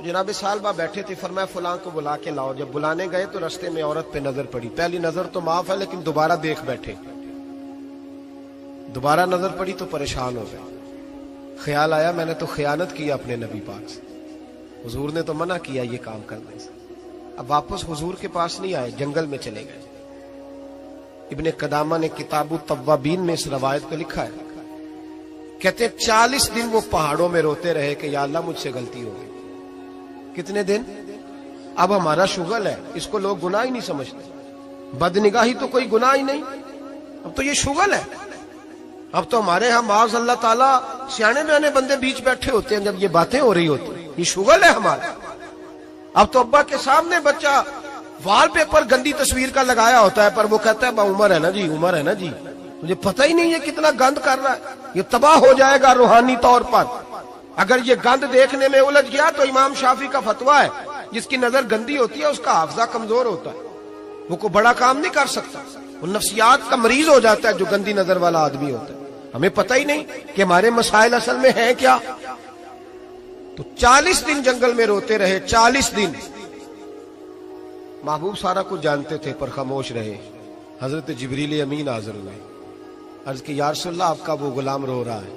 جناب سالبہ بیٹھے تھے، فرمایا فلاں کو بلا کے لاؤ. جب بلانے گئے تو رستے میں عورت پہ نظر پڑی. پہلی نظر تو معاف ہے لیکن دوبارہ دیکھ بیٹھے. دوبارہ نظر پڑی تو پریشان ہو گئے. خیال آیا میں نے تو خیانت کی اپنے نبی پاک سے. حضور نے تو منع کیا یہ کام کرنے سے. اب واپس حضور کے پاس نہیں آئے، جنگل میں چلے گئے. ابن قدامہ نے کتاب التوابین میں اس روایت کو لکھا ہے. کہتے ہیں 40 دن وہ پہاڑوں میں روتے رہے کہ یا اللہ مجھ سے غلطی ہو گئی. کتنے دن؟ اب ہمارا شغل ہے، اس کو لوگ گناہ ہی نہیں سمجھتے. بدنگاہی تو کوئی گناہ ہی نہیں، اب تو یہ شغل ہے. اب تو ہمارے ہاں معاذ اللہ تعالیٰ سیانے بیانے بندے بیچ بیٹھے ہوتے ہیں جب یہ باتیں ہو رہی ہوتی ہیں. یہ شغل ہے ہمارا. اب تو ابا کے سامنے بچہ وال پیپر گندی تصویر کا لگایا ہوتا ہے پر وہ کہتا ہے با عمر ہے نا جی، عمر ہے نا جی. مجھے پتہ ہی نہیں یہ کتنا گند کر رہا ہے. یہ تباہ ہو جائے گا روحانی طور پر. اگر یہ گند دیکھنے میں الجھ گیا تو امام شافعی کا فتویٰ ہے جس کی نظر گندی ہوتی ہے اس کا حافظہ کمزور ہوتا ہے، وہ کوئی بڑا کام نہیں کر سکتا. وہ نفسیات کا مریض ہو جاتا ہے جو گندی نظر والا آدمی ہوتا ہے. ہمیں پتہ ہی نہیں کہ ہمارے مسائل اصل میں ہیں کیا. تو 40 دن جنگل میں روتے رہے. 40 دن محبوب سارا کچھ جانتے تھے پر خاموش رہے. حضرت جبریل امین حاضر ہوئے. عرض کی یا رسول اللہ آپ کا وہ غلام رو رہا ہے.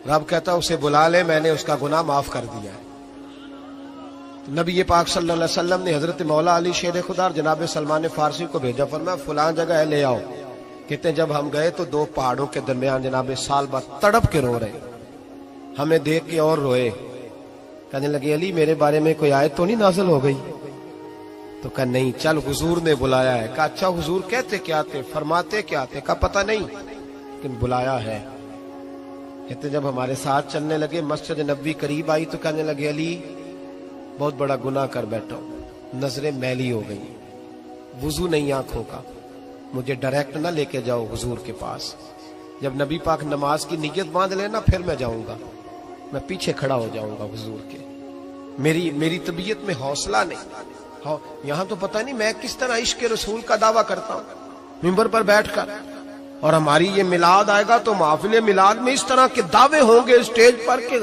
رب کہتا اسے بلا لے، میں نے اس کا گناہ معاف کر دیا ہے. نبی پاک صلی اللہ علیہ وسلم نے حضرت مولا علی شیر خدا اور جناب سلمان فارسی کو بھیجا، فرمایا فلاں جگہ ہے لے آؤ. کہتے ہیں جب ہم گئے تو 2 پہاڑوں کے درمیان جناب سالبہ تڑپ کے رو رہے. ہمیں دیکھ کے اور روئے. کہنے لگے علی میرے بارے میں کوئی آیت تو نہیں نازل ہو گئی؟ تو کہا نہیں، چل حضور نے بلایا ہے. کہا اچھا حضور کہتے کیا تھے، فرماتے کیا تھے؟ کہا پتہ نہیں لیکن بلایا ہے. کہتے جب ہمارے ساتھ چلنے لگے مسجد نبوی قریب آئی تو کہنے لگے علی بہت بڑا گناہ کر بیٹھا ہوں، نظریں میلی ہو گئی، وضو نہیں آنکھوں کا، مجھے ڈائریکٹ نہ لے کے جاؤ حضور کے پاس. جب نبی پاک نماز کی نیت باندھ لینا پھر میں جاؤں گا، میں پیچھے کھڑا ہو جاؤں گا حضور کے. میری طبیعت میں حوصلہ نہیں. یہاں تو پتہ نہیں میں کس طرح عشق رسول کا دعویٰ کرتا ہوں منبر پر بیٹھ کر. اور ہماری یہ میلاد آئے گا تو محفل میلاد میں اس طرح کے دعوے ہوں گے اسٹیج پر کہ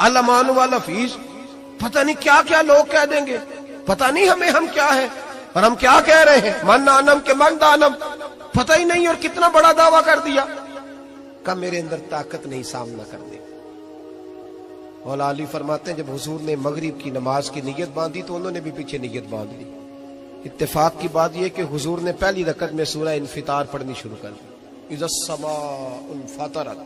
علمان والحفیظ، پتہ نہیں کیا کیا لوگ کہہ دیں گے. پتہ نہیں ہم کیا ہے اور ہم کیا کہہ رہے ہیں. من آنم کے من دانم، پتہ ہی نہیں اور کتنا بڑا دعویٰ کر دیا. کہ میرے اندر طاقت نہیں سامنا کرنے. مولا علی فرماتے ہیں جب حضور نے مغرب کی نماز کی نیت باندھی تو انہوں نے بھی پیچھے نیت باندھ لی. اتفاق کی بات یہ کہ حضور نے پہلی رکعت میں سورہ انفطار پڑھنی شروع کر دی. اذا السماء انفطرت.